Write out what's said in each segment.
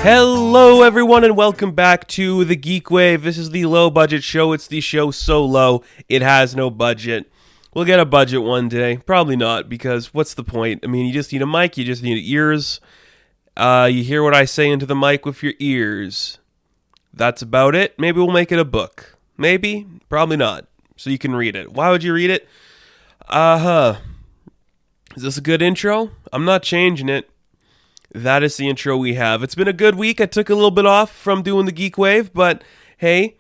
Hello everyone and welcome back to the GeekWave. This is the low budget show. It's the show so low it has no budget. We'll get a budget one day. Probably not, because what's the point? I mean, you just need a mic, you just need ears. You hear what I say into the mic with your ears. That's about it. Maybe we'll make it a book. Maybe, probably not. So you can read it. Why would you read it? Is this a good intro? I'm not changing it. That is the intro we have. It's been a good week. I took a little bit off from doing the GeekWave, but hey,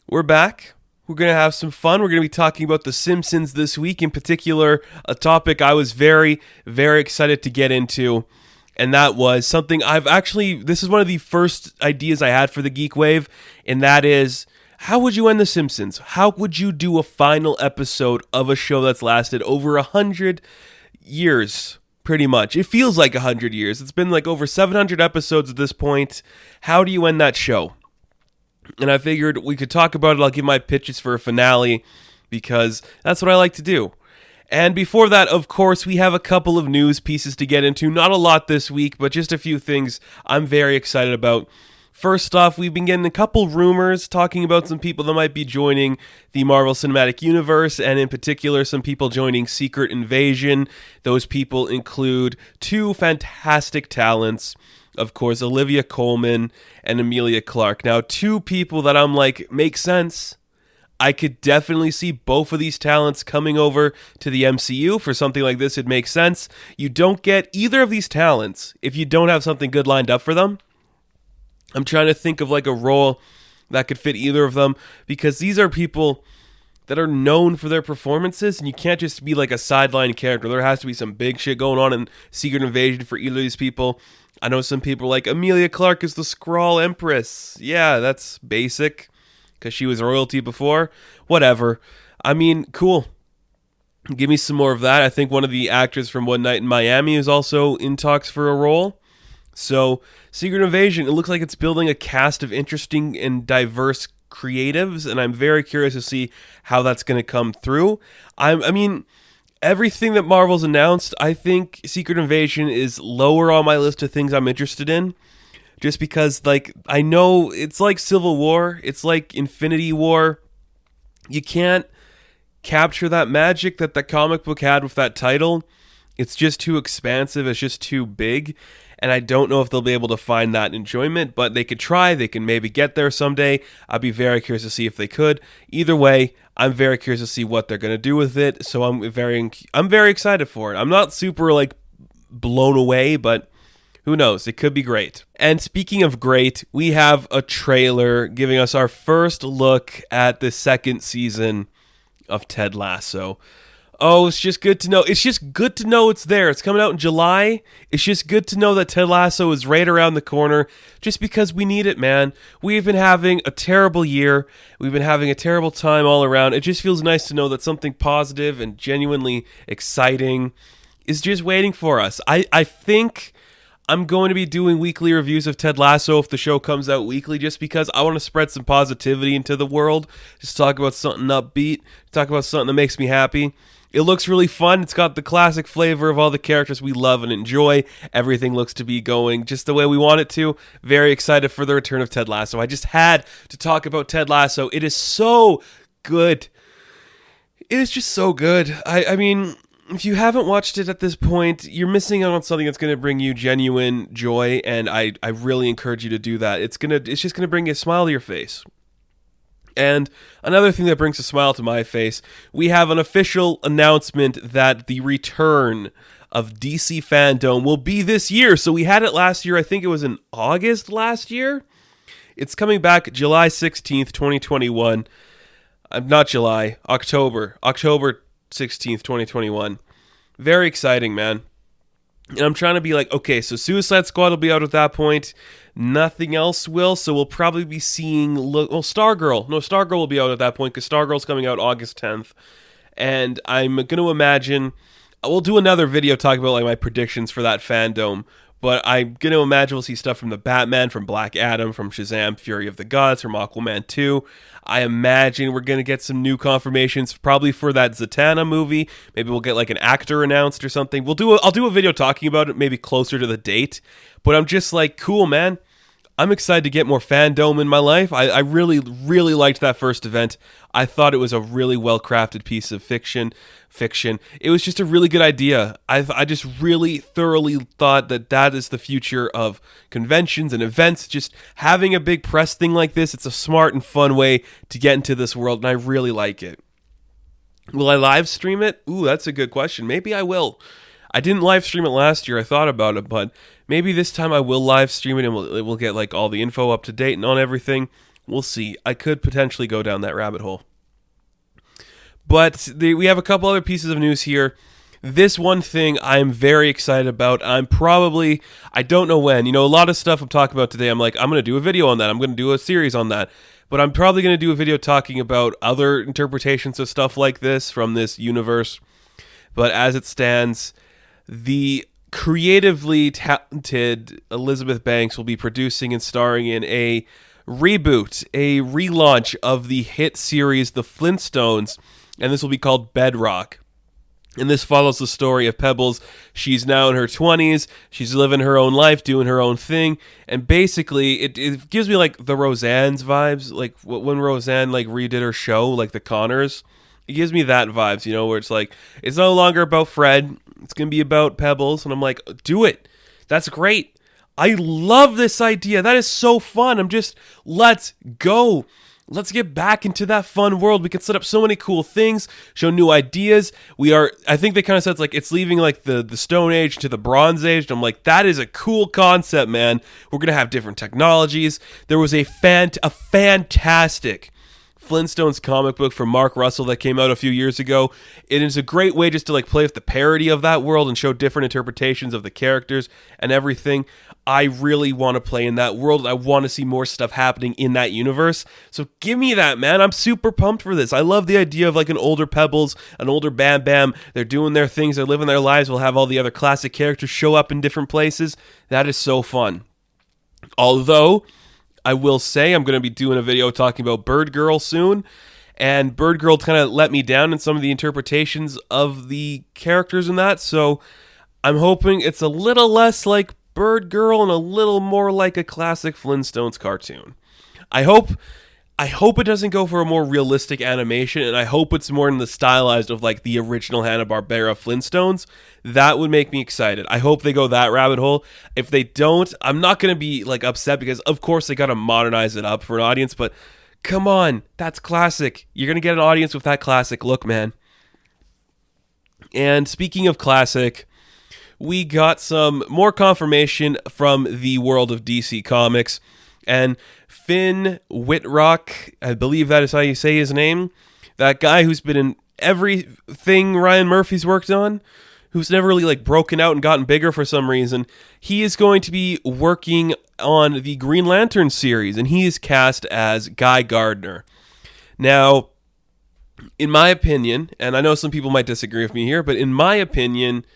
we're back. We're going to have some fun. We're going to be talking about the Simpsons this week, in particular, a topic I was very, very excited to get into, and that was something this is one of the first ideas I had for the GeekWave, and that is, how would you end the Simpsons? How would you do a final episode of a show that's lasted over 100 years? Pretty much. It feels like 100 years. It's been like over 700 episodes at this point. How do you end that show? And I figured we could talk about it. I'll give my pitches for a finale because that's what I like to do. And before that, of course, we have a couple of news pieces to get into. Not a lot this week, but just a few things I'm very excited about. First off, we've been getting a couple rumors talking about some people that might be joining the Marvel Cinematic Universe, and in particular, some people joining Secret Invasion. Those people include two fantastic talents, of course, Olivia Colman and Emilia Clarke. Now, two people that I'm like, makes sense. I could definitely see both of these talents coming over to the MCU. For something like this, it makes sense. You don't get either of these talents if you don't have something good lined up for them. I'm trying to think of like a role that could fit either of them, because these are people that are known for their performances, and you can't just be like a sideline character. There has to be some big shit going on in Secret Invasion for either of these people. I know some people like Emilia Clarke is the Skrull Empress. Yeah, that's basic, because she was royalty before. Whatever. I mean, cool. Give me some more of that. I think one of the actors from One Night in Miami is also in talks for a role. So, Secret Invasion, it looks like it's building a cast of interesting and diverse creatives, and I'm very curious to see how that's going to come through. I mean, everything that Marvel's announced, I think Secret Invasion is lower on my list of things I'm interested in, just because, like, I know it's like Civil War, it's like Infinity War. You can't capture that magic that the comic book had with that title. It's just too expansive, it's just too big. And I don't know if they'll be able to find that enjoyment, but they could try. They can maybe get there someday. I'd be very curious to see if they could. Either way, I'm very curious to see what they're going to do with it. So I'm very excited for it. I'm not super like blown away, but who knows? It could be great. And speaking of great, we have a trailer giving us our first look at the second season of Ted Lasso. Oh, it's just good to know. It's just good to know it's there. It's coming out in July. It's just good to know that Ted Lasso is right around the corner, just because we need it, man. We've been having a terrible year. We've been having a terrible time all around. It just feels nice to know that something positive and genuinely exciting is just waiting for us. I think I'm going to be doing weekly reviews of Ted Lasso if the show comes out weekly, just because I want to spread some positivity into the world. Just talk about something upbeat. Talk about something that makes me happy. It looks really fun. It's got the classic flavor of all the characters we love and enjoy. Everything looks to be going just the way we want it to. Very excited for the return of Ted Lasso. I just had to talk about Ted Lasso. It is so good. It is just so good. I mean, if you haven't watched it at this point, you're missing out on something that's going to bring you genuine joy, and I really encourage you to do that. It's just going to bring a smile to your face. And another thing that brings a smile to my face, we have an official announcement that the return of DC Fandome will be this year. So we had it last year. I think it was in August last year. It's coming back July 16th, 2021. October 16th, 2021. Very exciting, man. And I'm trying to be like, okay, so Suicide Squad will be out at that point. Nothing else will, so we'll probably be seeing... Stargirl. No, Stargirl will be out at that point, because Stargirl's coming out August 10th. And I'm going to imagine... We'll do another video talking about like my predictions for that fandom. But I'm going to imagine we'll see stuff from the Batman, from Black Adam, from Shazam, Fury of the Gods, from Aquaman 2. I imagine we're going to get some new confirmations, probably for that Zatanna movie. Maybe we'll get like an actor announced or something. I'll do a video talking about it, maybe closer to the date. But I'm just like, cool, man. I'm excited to get more fandom in my life. I really, really liked that first event. I thought it was a really well-crafted piece of fiction. It was just a really good idea. I just really thoroughly thought that is the future of conventions and events. Just having a big press thing like this, it's a smart and fun way to get into this world, and I really like it. Will I live stream it? Ooh, that's a good question. Maybe I will. I didn't live stream it last year. I thought about it, but maybe this time I will live stream it, and we'll get like all the info up to date and on everything. We'll see. I could potentially go down that rabbit hole. But we have a couple other pieces of news here. This one thing I'm very excited about. I don't know when. A lot of stuff I'm talking about today, I'm like, I'm going to do a video on that. I'm going to do a series on that. But I'm probably going to do a video talking about other interpretations of stuff like this from this universe. But as it stands, the creatively talented Elizabeth Banks will be producing and starring in a reboot, a relaunch of the hit series The Flintstones, and this will be called Bedrock. And this follows the story of Pebbles. She's now in her 20s. She's living her own life, doing her own thing. And basically, it gives me like the Roseanne's vibes, like when Roseanne like redid her show, like The Connors. It gives me that vibes, where it's like, it's no longer about Fred. It's going to be about Pebbles. And I'm like, do it. That's great. I love this idea. That is so fun. Let's go. Let's get back into that fun world. We can set up so many cool things, show new ideas. I think they kind of said it's like it's leaving like the Stone Age to the Bronze Age. And I'm like, that is a cool concept, man. We're going to have different technologies. There was a fantastic Flintstones comic book from Mark Russell that came out a few years ago. It is a great way just to like play with the parody of that world and show different interpretations of the characters and everything. I really want to play in that world. I want to see more stuff happening in that universe. So give me that, man. I'm super pumped for this. I love the idea of like an older Pebbles, an older Bam Bam. They're doing their things. They're living their lives. We'll have all the other classic characters show up in different places. That is so fun. Although I will say I'm going to be doing a video talking about Bird Girl soon, and Bird Girl kind of let me down in some of the interpretations of the characters in that, so I'm hoping it's a little less like Bird Girl and a little more like a classic Flintstones cartoon. I hope it doesn't go for a more realistic animation, and I hope it's more in the stylized of like the original Hanna-Barbera Flintstones. That would make me excited. I hope they go that rabbit hole. If they don't, I'm not going to be like upset because of course they got to modernize it up for an audience, but come on, that's classic. You're going to get an audience with that classic look, man. And speaking of classic, we got some more confirmation from the world of DC Comics, and Finn Witrock, I believe that is how you say his name, that guy who's been in everything Ryan Murphy's worked on, who's never really like broken out and gotten bigger for some reason, he is going to be working on the Green Lantern series, and he is cast as Guy Gardner. Now, in my opinion, and I know some people might disagree with me here, but in my opinion,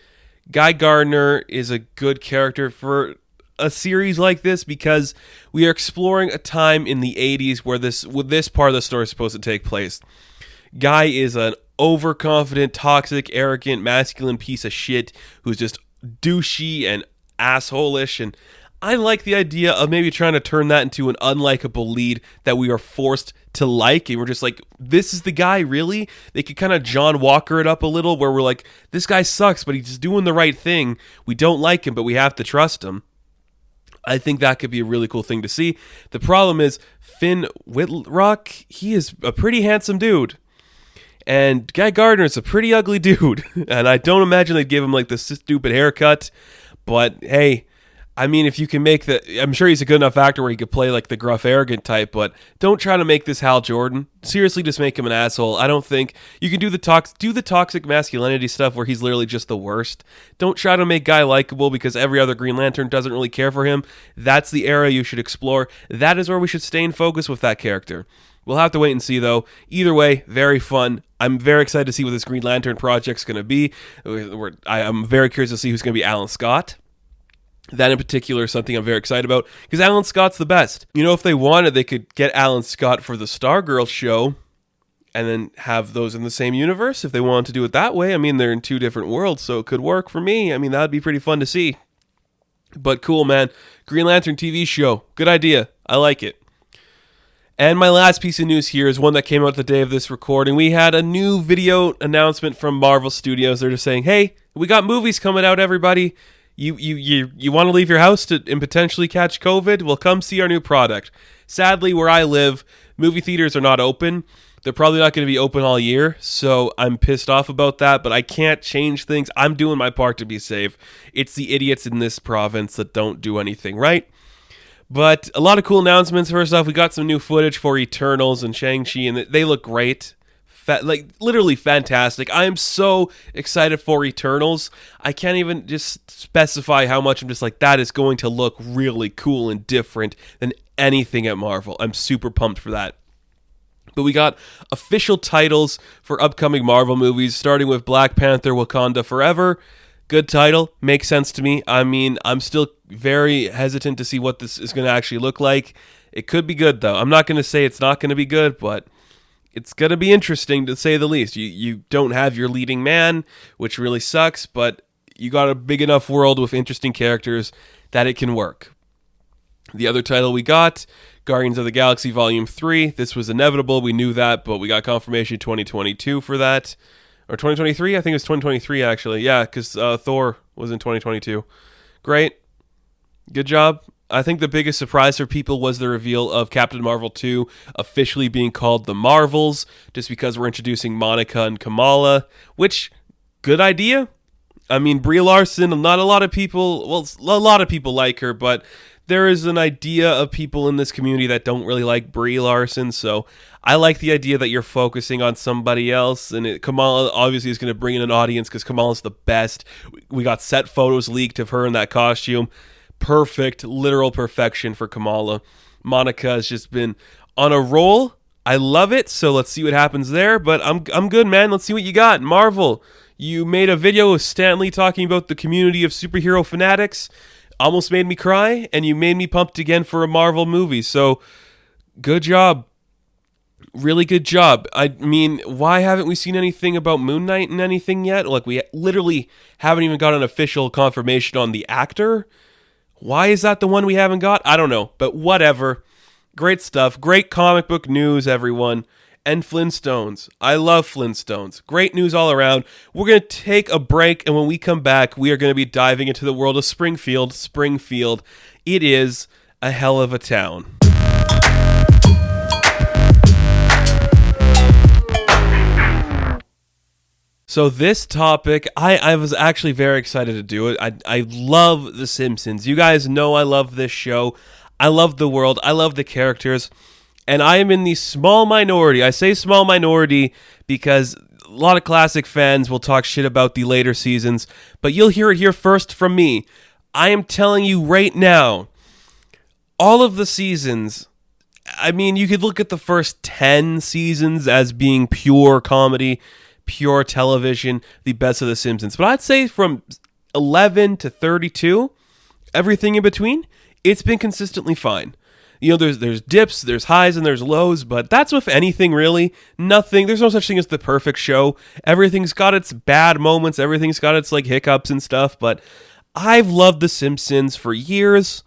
Guy Gardner is a good character for a series like this because we are exploring a time in the 80s where this part of the story is supposed to take place. Guy is an overconfident, toxic, arrogant, masculine piece of shit who's just douchey and asshole-ish, and I like the idea of maybe trying to turn that into an unlikable lead that we are forced to like, and we're just like, this is the guy, really? They could kind of John Walker it up a little, where we're like, this guy sucks, but he's doing the right thing. We don't like him, but we have to trust him. I think that could be a really cool thing to see. The problem is, Finn Witrock, he is a pretty handsome dude. And Guy Gardner is a pretty ugly dude. And I don't imagine they'd give him like this stupid haircut. But hey, I mean, if you can make I'm sure he's a good enough actor where he could play like the gruff, arrogant type, but don't try to make this Hal Jordan. Seriously, just make him an asshole. I don't think you can do the toxic masculinity stuff where he's literally just the worst. Don't try to make Guy likable because every other Green Lantern doesn't really care for him. That's the era you should explore. That is where we should stay in focus with that character. We'll have to wait and see, though. Either way, very fun. I'm very excited to see what this Green Lantern project's going to be. I'm very curious to see who's going to be Alan Scott. That in particular is something I'm very excited about, because Alan Scott's the best. If they wanted, they could get Alan Scott for the Stargirl show, and then have those in the same universe if they wanted to do it that way. I mean, they're in two different worlds, so it could work for me. I mean, that would be pretty fun to see. But cool, man. Green Lantern TV show. Good idea. I like it. And my last piece of news here is one that came out the day of this recording. We had a new video announcement from Marvel Studios. They're just saying, hey, we got movies coming out, everybody. You want to leave your house and potentially catch COVID? Well, come see our new product. Sadly, where I live, movie theaters are not open. They're probably not going to be open all year, so I'm pissed off about that, but I can't change things. I'm doing my part to be safe. It's the idiots in this province that don't do anything right. But a lot of cool announcements. First off, we got some new footage for Eternals and Shang-Chi, and they look great. Literally fantastic. I am so excited for Eternals. I can't even just specify how much. I'm just like, that is going to look really cool and different than anything at Marvel. I'm super pumped for that. But we got official titles for upcoming Marvel movies, starting with Black Panther: Wakanda Forever. Good title. Makes sense to me. I mean, I'm still very hesitant to see what this is going to actually look like. It could be good, though. I'm not going to say it's not going to be good, but it's going to be interesting, to say the least. You don't have your leading man, which really sucks, but you got a big enough world with interesting characters that it can work. The other title we got, Guardians of the Galaxy Volume 3. This was inevitable. We knew that, but we got confirmation 2022 for that. Or 2023? I think it was 2023, actually. Yeah, because Thor was in 2022. Great. Good job. I think the biggest surprise for people was the reveal of Captain Marvel 2 officially being called The Marvels, just because we're introducing Monica and Kamala, which, good idea. I mean, Brie Larson, not a lot of people, well, a lot of people like her, but there is an idea of people in this community that don't really like Brie Larson, so I like the idea that you're focusing on somebody else, and Kamala obviously is going to bring in an audience because Kamala's the best. We got set photos leaked of her in that costume. Perfect, literal perfection for Kamala. Monica has just been on a roll. I love it, so let's see what happens there, but I'm good, man. Let's see what you got. Marvel, you made a video with Stan Lee talking about the community of superhero fanatics. Almost made me cry, and you made me pumped again for a Marvel movie. So, good job. Really good job. I mean, why haven't we seen anything about Moon Knight and anything yet? Like, we literally haven't even got an official confirmation on the actor. Why is that the one we haven't got? I don't know, but whatever. Great stuff. Great comic book news, everyone. And Flintstones. I love Flintstones. Great news all around. We're going to take a break, and when we come back, we are going to be diving into the world of Springfield. Springfield. It is a hell of a town. So this topic, I was actually very excited to do it. I love The Simpsons. You guys know I love this show. I love the world. I love the characters. And I am in the small minority. I say small minority because a lot of classic fans will talk shit about the later seasons, but you'll hear it here first from me. I am telling you right now, all of the seasons, I mean, you could look at the first 10 seasons as being pure comedy, pure television, the best of The Simpsons. But I'd say from 11 to 32, everything in between, it's been consistently fine. You know, there's dips, there's highs, and there's lows, but that's with anything, really. Nothing, there's no such thing as the perfect show. Everything's got its bad moments, everything's got its, like, hiccups and stuff, but I've loved The Simpsons for years.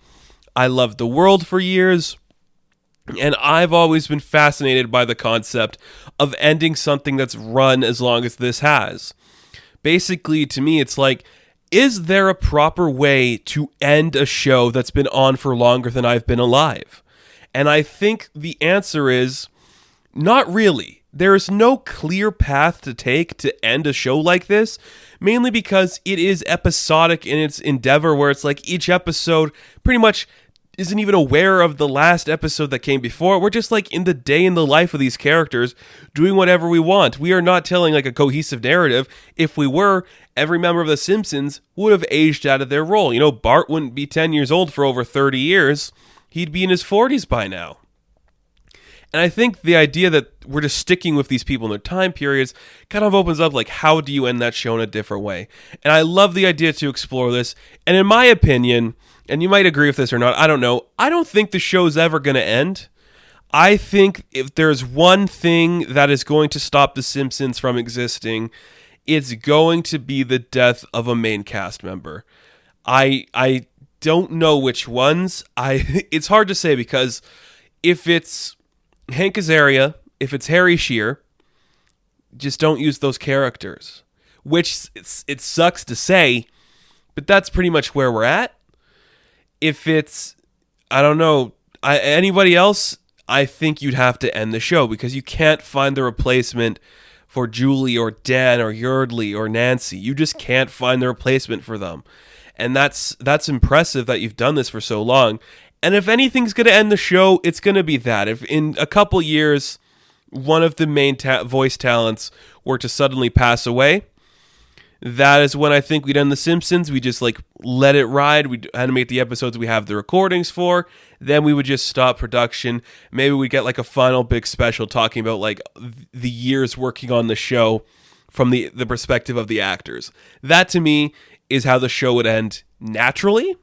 I loved the world for years. And I've always been fascinated by the concept of ending something that's run as long as this has. Basically, to me, it's like, is there a proper way to end a show that's been on for longer than I've been alive? And I think the answer is not really. There is no clear path to take to end a show like this, mainly because it is episodic in its endeavor, where it's like each episode pretty much isn't even aware of the last episode that came before. We're just like in the day in the life of these characters, doing whatever we want. We are not telling like a cohesive narrative. If we were, every member of The Simpsons would have aged out of their role. You know, Bart wouldn't be 10 years old for over 30 years. He'd be in his 40s by now. And I think the idea that we're just sticking with these people in their time periods kind of opens up, like, how do you end that show in a different way? And I love the idea to explore this. And in my opinion, and you might agree with this or not, I don't know, I don't think the show's ever going to end. I think if there's one thing that is going to stop The Simpsons from existing, it's going to be the death of a main cast member. I don't know which ones. It's hard to say because if it's Hank Azaria, if it's Harry Shearer, just don't use those characters. Which it sucks to say, but that's pretty much where we're at. If it's, I don't know, anybody else, I think you'd have to end the show because you can't find the replacement for Julie or Dan or Yardley or Nancy. You just can't find the replacement for them. And that's impressive that you've done this for so long. And if anything's going to end the show, it's going to be that. If in a couple years, one of the main voice talents were to suddenly pass away, that is when I think we'd end The Simpsons. We just let it ride. We'd animate the episodes we have the recordings for. Then we would just stop production. Maybe we'd get a final big special talking about the years working on the show from the perspective of the actors. That to me is how the show would end naturally.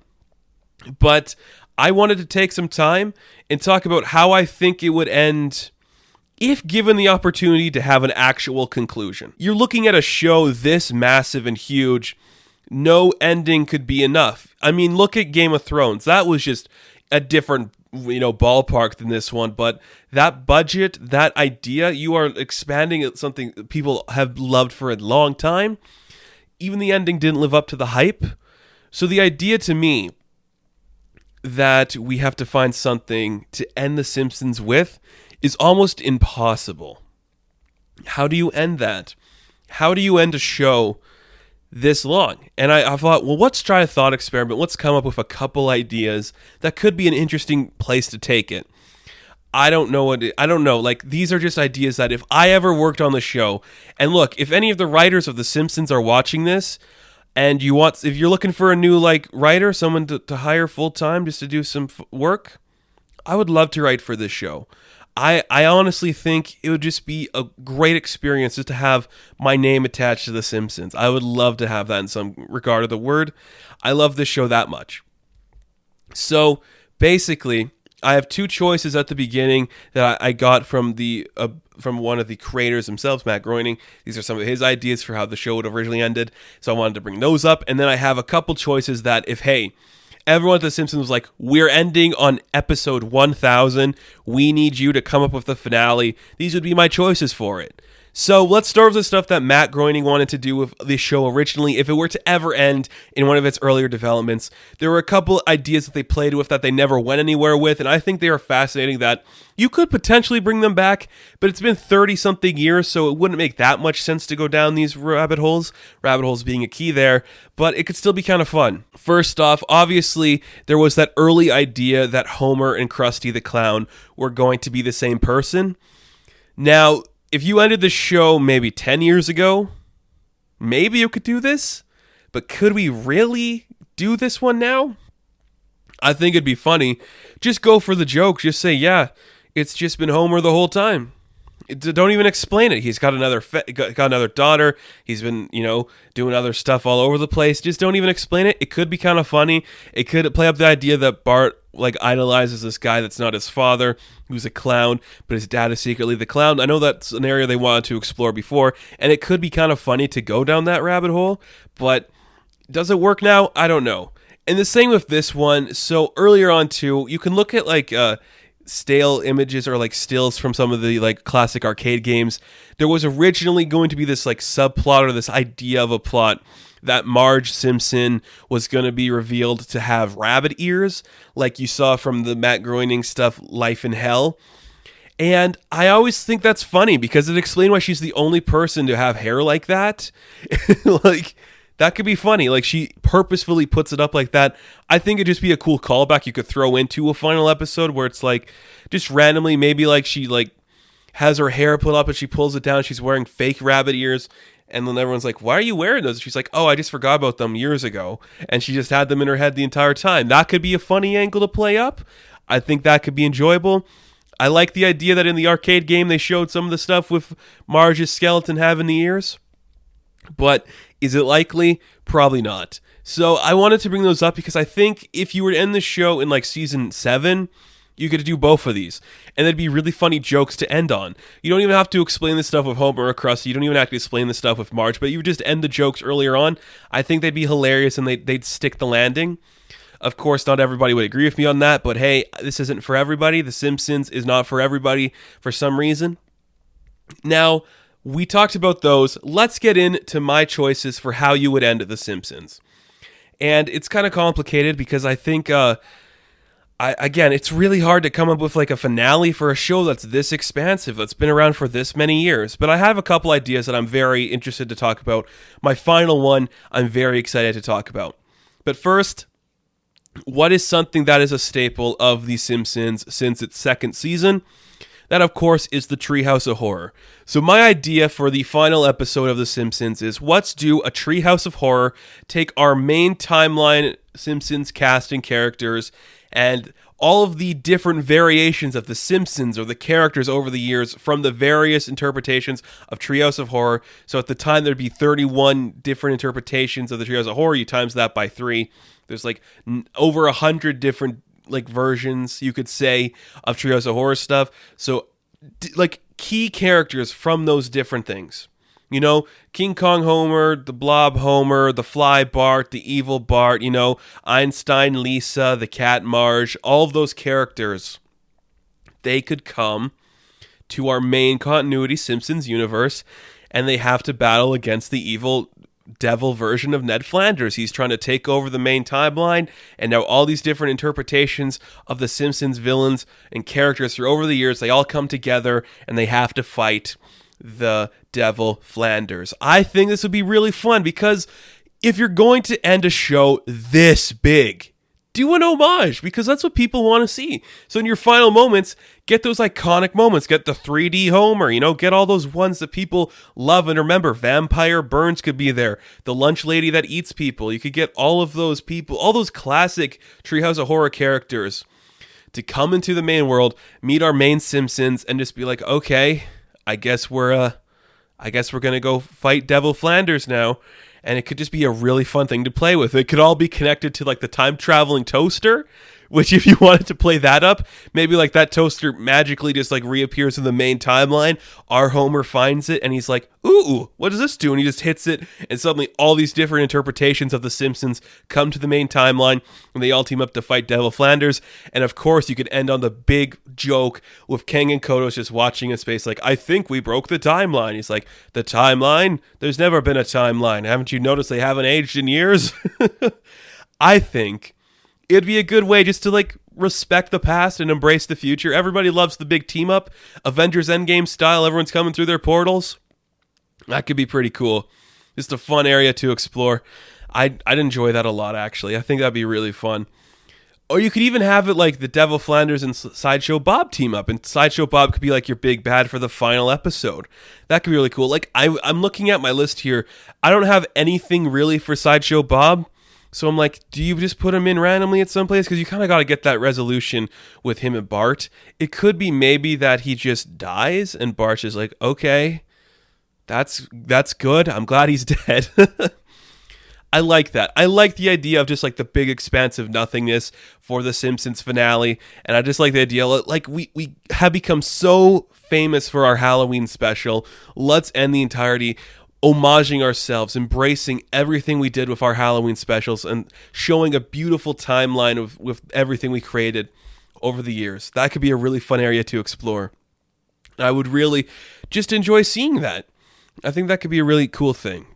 But I wanted to take some time and talk about how I think it would end if given the opportunity to have an actual conclusion. You're looking at a show this massive and huge, no ending could be enough. I mean, look at Game of Thrones. That was just a different, ballpark than this one, but that budget, that idea, you are expanding at something people have loved for a long time. Even the ending didn't live up to the hype. So the idea to me that we have to find something to end The Simpsons with is almost impossible. How do you end that? How do you end a show this long? And I thought, well, let's try a thought experiment. Let's come up with a couple ideas that could be an interesting place to take it. I don't know. These are just ideas that if I ever worked on the show, and look, if any of the writers of The Simpsons are watching this, and if you're looking for a new writer, someone to hire full time just to do some work, I would love to write for this show. I honestly think it would just be a great experience just to have my name attached to The Simpsons. I would love to have that in some regard of the word. I love this show that much. So basically, I have two choices at the beginning that I got from one of the creators themselves, Matt Groening. These are some of his ideas for how the show would have originally ended. So I wanted to bring those up. And then I have a couple choices that if, hey, everyone at The Simpsons was like, we're ending on episode 1000. We need you to come up with the finale. These would be my choices for it. So let's start with the stuff that Matt Groening wanted to do with the show originally. If it were to ever end in one of its earlier developments, there were a couple ideas that they played with that they never went anywhere with, and I think they are fascinating that you could potentially bring them back, but it's been 30-something years, so it wouldn't make that much sense to go down these rabbit holes being a key there, but it could still be kind of fun. First off, obviously, there was that early idea that Homer and Krusty the Clown were going to be the same person. Now, if you ended the show maybe 10 years ago, maybe you could do this, but could we really do this one now? I think it'd be funny. Just go for the joke. Just say, yeah, it's just been Homer the whole time. Don't even explain it. He's got another daughter. He's been, doing other stuff all over the place. Just don't even explain it. It could be kind of funny. It could play up the idea that Bart idolizes this guy that's not his father, who's a clown, but his dad is secretly the clown. I know that's an area they wanted to explore before, and it could be kind of funny to go down that rabbit hole, but does it work now? I don't know. And the same with this one. So earlier on too, you can look at stale images or stills from some of the classic arcade games. There was originally going to be this subplot or this idea of a plot that Marge Simpson was going to be revealed to have rabbit ears, like you saw from the Matt Groening stuff, Life in Hell. And I always think that's funny because it explained why she's the only person to have hair like that. That could be funny. She purposefully puts it up like that. I think it'd just be a cool callback you could throw into a final episode where it's just randomly, maybe she has her hair put up and she pulls it down. She's wearing fake rabbit ears. And then everyone's like, why are you wearing those? She's like, oh, I just forgot about them years ago. And she just had them in her head the entire time. That could be a funny angle to play up. I think that could be enjoyable. I like the idea that in the arcade game they showed some of the stuff with Marge's skeleton having the ears. But is it likely? Probably not. So I wanted to bring those up because I think if you were to end the show in season 7, you could do both of these. And they'd be really funny jokes to end on. You don't even have to explain this stuff with Homer or Krusty. You don't even have to explain this stuff with Marge. But you would just end the jokes earlier on. I think they'd be hilarious and they'd stick the landing. Of course, not everybody would agree with me on that, but hey, this isn't for everybody. The Simpsons is not for everybody for some reason. Now, we talked about those. Let's get into my choices for how you would end The Simpsons. And it's kind of complicated because I think, again, it's really hard to come up with like a finale for a show that's this expansive, that's been around for this many years. But I have a couple ideas that I'm very interested to talk about. My final one, I'm very excited to talk about. But first, what is something that is a staple of The Simpsons since its second season? That, of course, is the Treehouse of Horror. So my idea for the final episode of The Simpsons is let's do a Treehouse of Horror, take our main timeline Simpsons cast and characters, and all of the different variations of The Simpsons or the characters over the years from the various interpretations of Treehouse of Horror. So at the time, there'd be 31 different interpretations of the Treehouse of Horror. You times that by 3. There's like over 100 different like versions, you could say, of Treehouse of Horror stuff. So like key characters from those different things. You know, King Kong Homer, the Blob Homer, the Fly Bart, the Evil Bart, you know, Einstein Lisa, the Cat Marge, all of those characters, they could come to our main continuity Simpsons universe, and they have to battle against the evil devil version of Ned Flanders. He's trying to take over the main timeline, and now all these different interpretations of the Simpsons villains and characters through over the years, they all come together and they have to fight the devil Flanders. I think this would be really fun because if you're going to end a show this big, do an homage because that's what people want to see. So in your final moments, get those iconic moments. Get the 3D Homer, you know, get all those ones that people love and remember. Vampire Burns could be there. The lunch lady that eats people. You could get all of those people, all those classic Treehouse of Horror characters to come into the main world, meet our main Simpsons, and just be like, okay, I guess we're gonna go fight Devil Flanders now. And it could just be a really fun thing to play with. It could all be connected to like the time-traveling toaster, which if you wanted to play that up, maybe like that toaster magically just like reappears in the main timeline. Our Homer finds it and he's like, ooh, what does this do? And he just hits it and suddenly all these different interpretations of The Simpsons come to the main timeline and they all team up to fight Devil Flanders. And of course, you could end on the big joke with Kang and Kodos just watching in space like, I think we broke the timeline. He's like, the timeline? There's never been a timeline. Haven't you noticed they haven't aged in years? I think it'd be a good way just to like respect the past and embrace the future. Everybody loves the big team up, Avengers Endgame style. Everyone's coming through their portals. That could be pretty cool. Just a fun area to explore. I'd enjoy that a lot, actually. I think that'd be really fun. Or you could even have it like the Devil Flanders and Sideshow Bob team up, and Sideshow Bob could be like your big bad for the final episode. That could be really cool. Like I'm looking at my list here. I don't have anything really for Sideshow Bob. So I'm like, do you just put him in randomly at some place? Because you kind of got to get that resolution with him and Bart. It could be maybe that he just dies and Bart's is like, okay, that's good. I'm glad he's dead. I like that. I like the idea of just like the big expansive nothingness for the Simpsons finale. And I just like the idea, like we have become so famous for our Halloween special. Let's end the entirety homaging ourselves, embracing everything we did with our Halloween specials and showing a beautiful timeline with everything we created over the years. That could be a really fun area to explore. I would really just enjoy seeing that. I think that could be a really cool thing.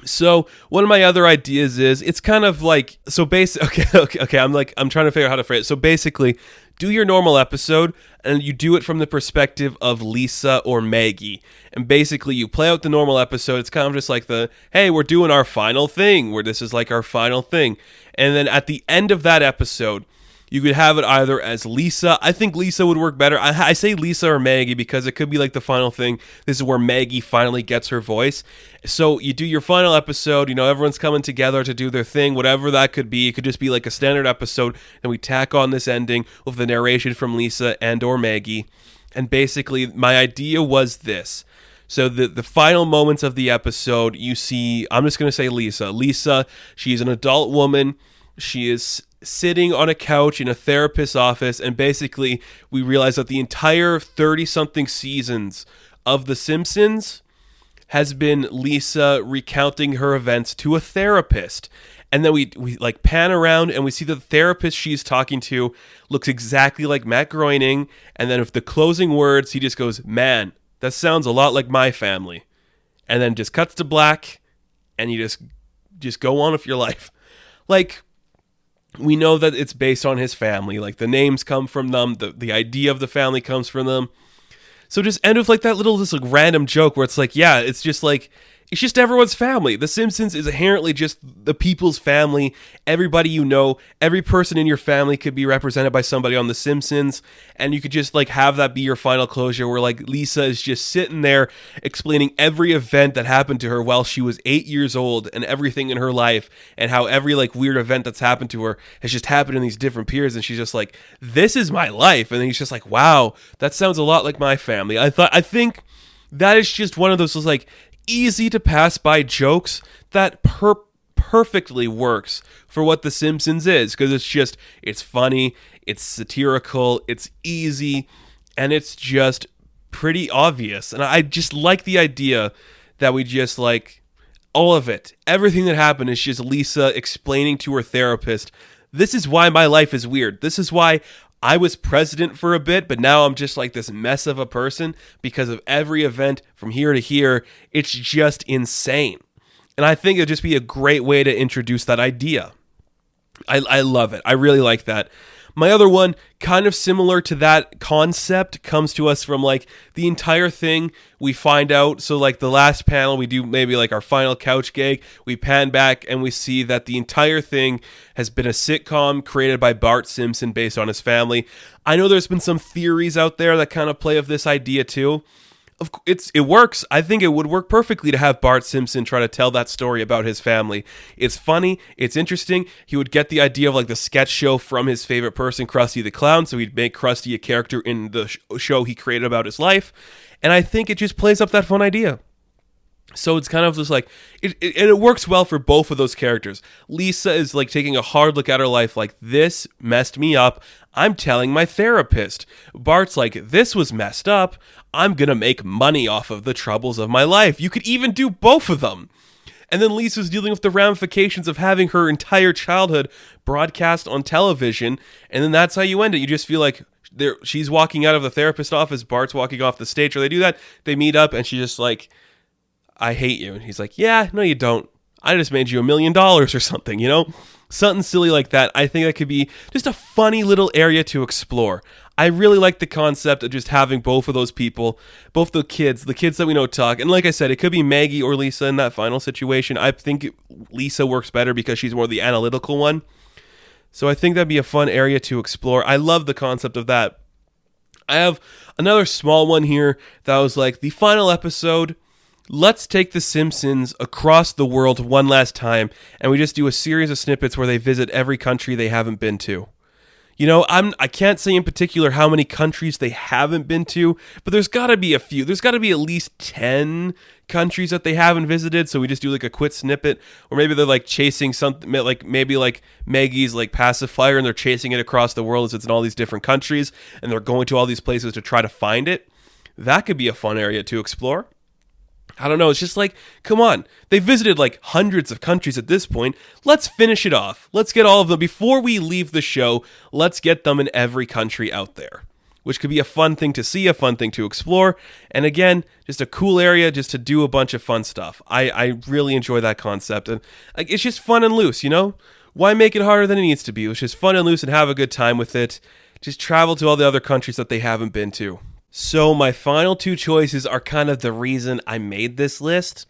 So one of my other ideas is it's kind of like, so okay. I'm trying to figure out how to phrase it. So basically, do your normal episode and you do it from the perspective of Lisa or Maggie. And basically you play out the normal episode. It's kind of just like hey, we're doing our final thing, where this is like our final thing. And then at the end of that episode, you could have it either as Lisa. I think Lisa would work better. I say Lisa or Maggie because it could be like the final thing. This is where Maggie finally gets her voice. So you do your final episode, you know, everyone's coming together to do their thing, whatever that could be. It could just be like a standard episode, and we tack on this ending with the narration from Lisa and or Maggie. And basically, my idea was this. So the final moments of the episode, you see, I'm just going to say Lisa. Lisa, she's an adult woman. She is sitting on a couch in a therapist's office, and basically we realize that the entire 30-something seasons of The Simpsons has been Lisa recounting her events to a therapist. And then we like pan around and we see that the therapist she's talking to looks exactly like Matt Groening. And then with the closing words, he just goes, "Man, that sounds a lot like my family." And then just cuts to black and you just go on with your life. Like, we know that it's based on his family. Like, the names come from them. The idea of the family comes from them. So just end with like that little just like random joke where it's like, yeah, it's just everyone's family. The Simpsons is inherently just the people's family. Everybody you know, every person in your family could be represented by somebody on The Simpsons. And you could just like have that be your final closure where like Lisa is just sitting there explaining every event that happened to her while she was 8 years old and everything in her life and how every like weird event that's happened to her has just happened in these different periods. And she's just like, "This is my life." And then he's just like, "Wow, that sounds a lot like my family." I think that is just one of those like easy to pass by jokes that perfectly works for what The Simpsons is, because it's funny, it's satirical, it's easy, and it's just pretty obvious. And I just like the idea that we just like all of it. Everything that happened is just Lisa explaining to her therapist, "This is why my life is weird. This is why I was president for a bit, but now I'm just like this mess of a person because of every event from here to here." It's just insane. And I think it'd just be a great way to introduce that idea. I love it. I really like that. My other one, kind of similar to that concept, comes to us from like the entire thing. We find out, so like the last panel, we do maybe like our final couch gag. We pan back and we see that the entire thing has been a sitcom created by Bart Simpson based on his family. I know there's been some theories out there that kind of play of this idea too. It works. I think it would work perfectly to have Bart Simpson try to tell that story about his family. It's funny. It's interesting. He would get the idea of like the sketch show from his favorite person, Krusty the Clown. So he'd make Krusty a character in the show he created about his life. And I think it just plays up that fun idea. So it's kind of just like, it works well for both of those characters. Lisa is like taking a hard look at her life like, "This messed me up. I'm telling my therapist." Bart's like, "This was messed up. I'm going to make money off of the troubles of my life." You could even do both of them. And then Lisa's dealing with the ramifications of having her entire childhood broadcast on television. And then that's how you end it. You just feel like she's walking out of the therapist office, Bart's walking off the stage, or they do that. They meet up and she's just like, "I hate you." And he's like, "Yeah, no, you don't. I just made you $1 million or something, you know?" Something silly like that. I think that could be just a funny little area to explore. I really like the concept of just having both of those people, both the kids that we know talk. And like I said, it could be Maggie or Lisa in that final situation. I think Lisa works better because she's more the analytical one. So I think that'd be a fun area to explore. I love the concept of that. I have another small one here that was like the final episode. Let's take The Simpsons across the world one last time, and we just do a series of snippets where they visit every country they haven't been to. You know, I can't say in particular how many countries they haven't been to, but there's got to be a few. There's got to be at least 10 countries that they haven't visited, so we just do like a quick snippet, or maybe they're like chasing something, like maybe like Maggie's like pacifier, and they're chasing it across the world as it's in all these different countries, and they're going to all these places to try to find it. That could be a fun area to explore. I don't know, it's just like, come on. They visited like hundreds of countries at this point. Let's finish it off. Let's get all of them. Before we leave the show, let's get them in every country out there, which could be a fun thing to see, a fun thing to explore. And again, just a cool area just to do a bunch of fun stuff. I really enjoy that concept. And like, it's just fun and loose, you know? Why make it harder than it needs to be? It's just fun and loose and have a good time with it. Just travel to all the other countries that they haven't been to. So my final two choices are kind of the reason I made this list.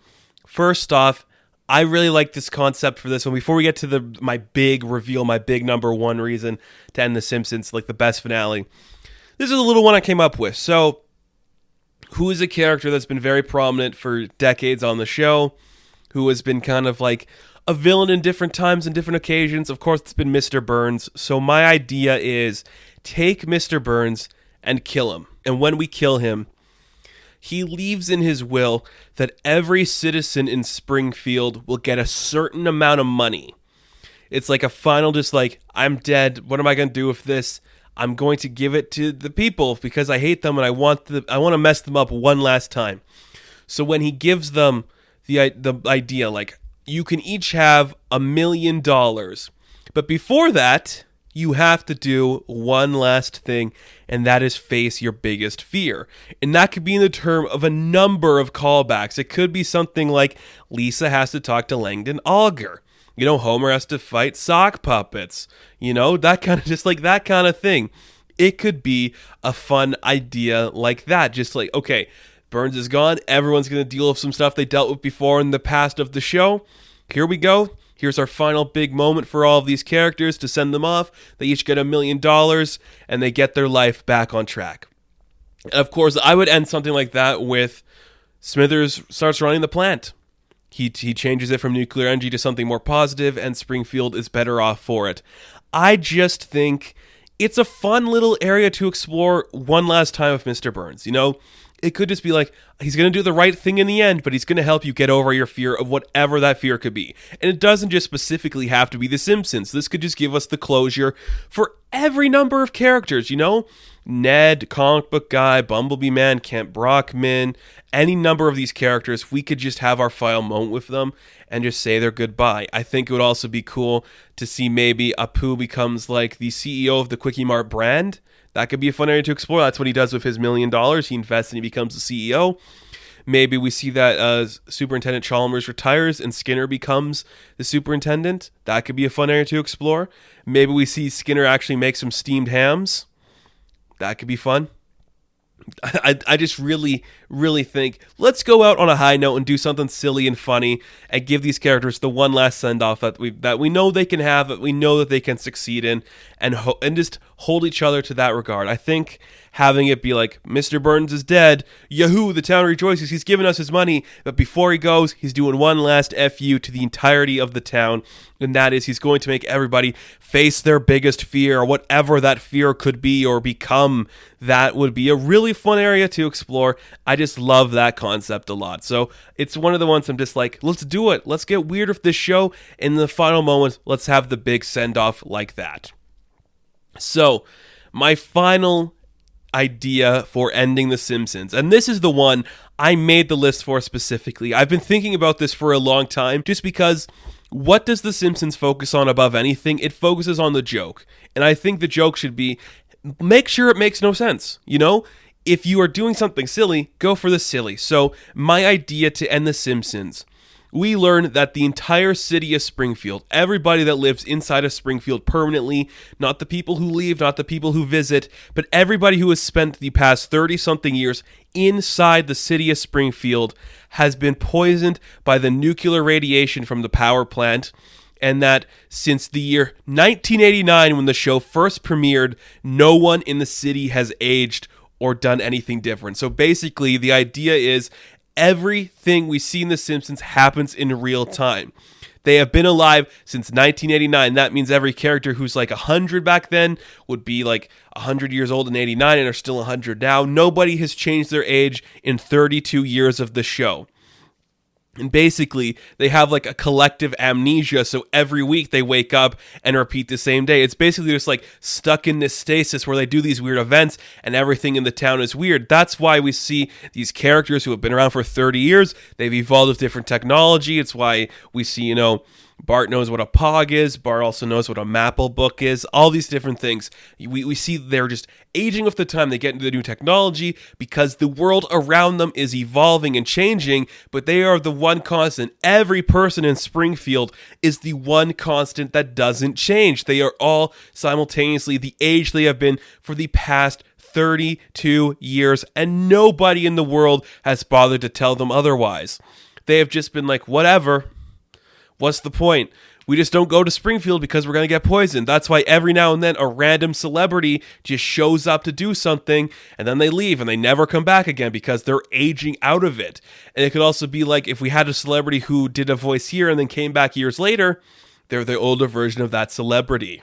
First off, I really like this concept for this one. Before we get to my big reveal, my big number one reason to end The Simpsons, like the best finale, this is a little one I came up with. So, who is a character that's been very prominent for decades on the show, who has been kind of like a villain in different times and different occasions? Of course, it's been Mr. Burns. So my idea is take Mr. Burns and kill him. And when we kill him, he leaves in his will that every citizen in Springfield will get a certain amount of money. It's like a final, just like, I'm dead. What am I going to do with this? I'm going to give it to the people because I hate them and I want to mess them up one last time. So when he gives them the idea, like, you can each have $1,000,000, but before that, you have to do one last thing, and that is face your biggest fear. And that could be in the term of a number of callbacks. It could be something like Lisa has to talk to Langdon Auger. Homer has to fight sock puppets. That kind of, just like that kind of thing. It could be a fun idea like that. Just like, okay, Burns is gone. Everyone's going to deal with some stuff they dealt with before in the past of the show. Here we go. Here's our final big moment for all of these characters to send them off. They each get $1,000,000 and they get their life back on track. And of course, I would end something like that with Smithers starts running the plant. He changes it from nuclear energy to something more positive, and Springfield is better off for it. I just think it's a fun little area to explore one last time with Mr. Burns. It could just be like, he's going to do the right thing in the end, but he's going to help you get over your fear of whatever that fear could be. And it doesn't just specifically have to be The Simpsons. This could just give us the closure for every number of characters, Ned, Comic Book Guy, Bumblebee Man, Kent Brockman, any number of these characters. We could just have our final moment with them and just say their goodbye. I think it would also be cool to see maybe Apu becomes like the CEO of the Quickie Mart brand. That could be a fun area to explore. That's what he does with his $1,000,000. He invests and he becomes the CEO. Maybe we see that Superintendent Chalmers retires and Skinner becomes the superintendent. That could be a fun area to explore. Maybe we see Skinner actually make some steamed hams. That could be fun. I just really, really think, let's go out on a high note and do something silly and funny and give these characters the one last send-off that we know they can have, that we know that they can succeed in, and just hold each other to that regard. I think having it be like, Mr. Burns is dead, yahoo, the town rejoices, he's given us his money, but before he goes, he's doing one last FU to the entirety of the town, and that is he's going to make everybody face their biggest fear, or whatever that fear could be or become. That would be a really fun area to explore. I just love that concept a lot. So it's one of the ones I'm just like, let's do it. Let's get weird with this show. In the final moment, let's have the big send-off like that. So my final idea for ending The Simpsons, and this is the one I made the list for specifically. I've been thinking about this for a long time, just because what does The Simpsons focus on above anything? It focuses on the joke. And I think the joke should be, make sure it makes no sense. If you are doing something silly, go for the silly. So my idea to end The Simpsons, we learn that the entire city of Springfield, everybody that lives inside of Springfield permanently, not the people who leave, not the people who visit, but everybody who has spent the past 30-something years inside the city of Springfield has been poisoned by the nuclear radiation from the power plant, and that since the year 1989, when the show first premiered, no one in the city has aged or done anything different. So basically, the idea is everything we see in The Simpsons happens in real time. They have been alive since 1989. That means every character who's like 100 back then would be like 100 years old in 89 and are still 100 now. Nobody has changed their age in 32 years of the show. And basically, they have like a collective amnesia, so every week they wake up and repeat the same day. It's basically just like stuck in this stasis where they do these weird events and everything in the town is weird. That's why we see these characters who have been around for 30 years. They've evolved with different technology. It's why we see, Bart knows what a Pog is. Bart also knows what a Mapple book is. All these different things. We see they're just aging with the time. They get into the new technology because the world around them is evolving and changing, but they are the one constant. Every person in Springfield is the one constant that doesn't change. They are all simultaneously the age they have been for the past 32 years, and nobody in the world has bothered to tell them otherwise. They have just been like, whatever. What's the point? We just don't go to Springfield because we're going to get poisoned. That's why every now and then a random celebrity just shows up to do something and then they leave and they never come back again because they're aging out of it. And it could also be like if we had a celebrity who did a voice here and then came back years later, they're the older version of that celebrity.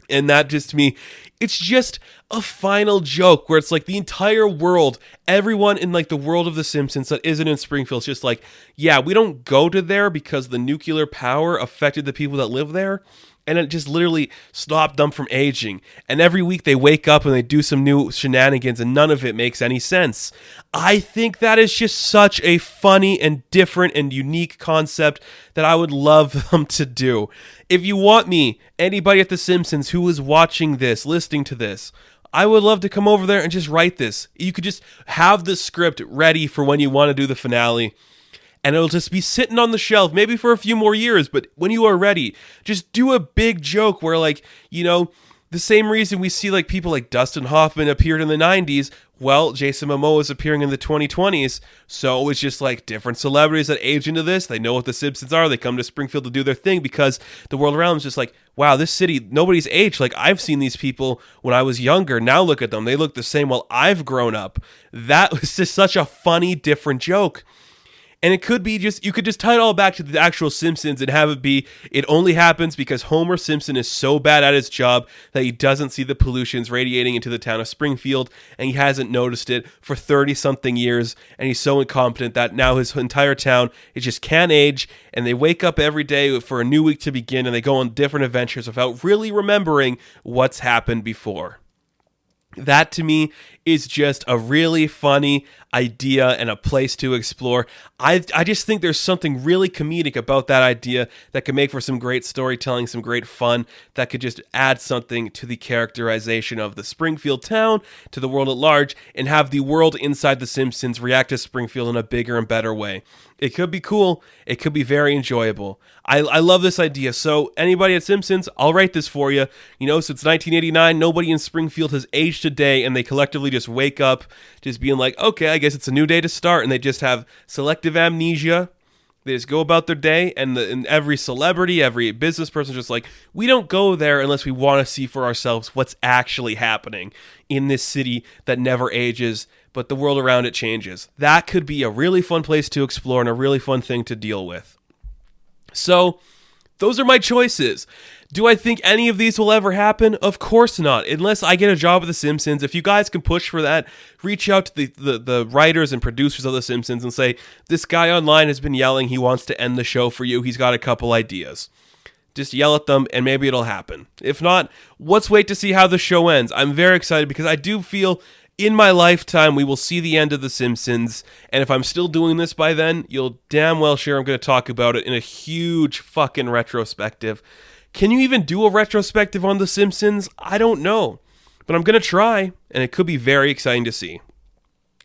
And that just to me, it's just a final joke where it's like the entire world, everyone in like the world of The Simpsons that isn't in Springfield, is just like, yeah, we don't go to there because the nuclear power affected the people that live there. and it just literally stopped them from aging. And every week they wake up and they do some new shenanigans, and none of it makes any sense. I think that is just such a funny and different and unique concept that I would love them to do. If you want me, anybody at The Simpsons who is watching this, listening to this, I would love to come over there and just write this. You could just have the script ready for when you want to do the finale. And it'll just be sitting on the shelf, maybe for a few more years, but when you are ready, just do a big joke where, like, you know, the same reason we see, like, people like Dustin Hoffman appeared in the 90s, well, Jason Momoa is appearing in the 2020s, so it's just, like, different celebrities that age into this, they know what the Simpsons are, they come to Springfield to do their thing, because the world around them is just like, wow, this city, nobody's aged, like, I've seen these people when I was younger, now look at them, they look the same while I've grown up. That was just such a funny, different joke. And it could be just, you could just tie it all back to the actual Simpsons and have it be, it only happens because Homer Simpson is so bad at his job that he doesn't see the pollutions radiating into the town of Springfield, and he hasn't noticed it for 30-something years, and he's so incompetent that now his entire town, it just can't age, and they wake up every day for a new week to begin, and they go on different adventures without really remembering what's happened before. That, to me, is just a really funny idea and a place to explore. I just think there's something really comedic about that idea that could make for some great storytelling, some great fun, that could just add something to the characterization of the Springfield town, to the world at large, and have the world inside The Simpsons react to Springfield in a bigger and better way. It could be cool. It could be very enjoyable. I love this idea. So anybody at Simpsons, I'll write this for you. You know, since 1989, nobody in Springfield has aged a day, and they collectively just wake up just being like, okay, I guess it's a new day to start, and they just have selective amnesia. They just go about their day, and every celebrity, every business person is just like, we don't go there unless we want to see for ourselves what's actually happening in this city that never ages, but the world around it changes. That could be a really fun place to explore and a really fun thing to deal with. So, those are my choices. Do I think any of these will ever happen? Of course not. Unless I get a job with The Simpsons. If you guys can push for that, reach out to the writers and producers of The Simpsons and say, this guy online has been yelling he wants to end the show for you. He's got a couple ideas. Just yell at them and maybe it'll happen. If not, let's wait to see how the show ends. I'm very excited because I do feel in my lifetime we will see the end of The Simpsons. And if I'm still doing this by then, you'll damn well sure I'm going to talk about it in a huge fucking retrospective. Can you even do a retrospective on The Simpsons? I don't know. But I'm going to try, and it could be very exciting to see.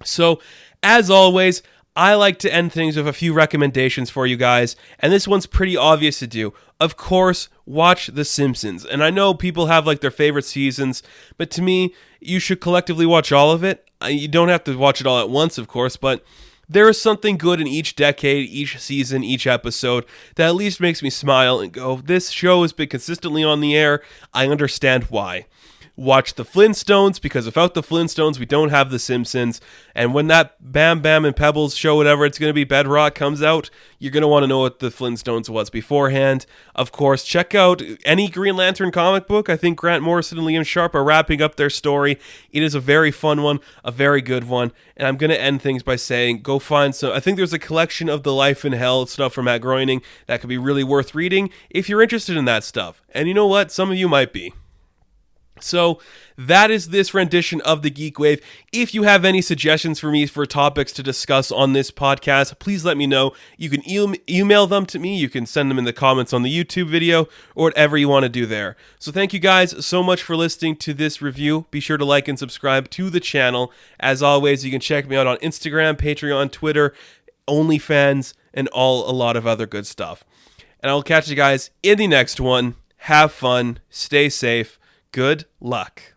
So, as always, I like to end things with a few recommendations for you guys, and this one's pretty obvious to do. Of course, watch The Simpsons. And I know people have like their favorite seasons, but to me, you should collectively watch all of it. You don't have to watch it all at once, of course, but there is something good in each decade, each season, each episode that at least makes me smile and go, this show has been consistently on the air. I understand why. Watch the Flintstones, because without the Flintstones, we don't have the Simpsons. And when that Bam Bam and Pebbles show, whatever it's going to be, Bedrock, comes out, you're going to want to know what the Flintstones was beforehand. Of course, check out any Green Lantern comic book. I think Grant Morrison and Liam Sharp are wrapping up their story. It is a very fun one, a very good one. And I'm going to end things by saying, go find some. I think there's a collection of the Life in Hell stuff from Matt Groening that could be really worth reading if you're interested in that stuff. And you know what? Some of you might be. So that is this rendition of the GeekWave. If you have any suggestions for me for topics to discuss on this podcast, please let me know. You can email them to me. You can send them in the comments on the YouTube video or whatever you want to do there. So thank you guys so much for listening to this review. Be sure to like and subscribe to the channel. As always, you can check me out on Instagram, Patreon, Twitter, OnlyFans, and a lot of other good stuff. And I'll catch you guys in the next one. Have fun. Stay safe. Good luck.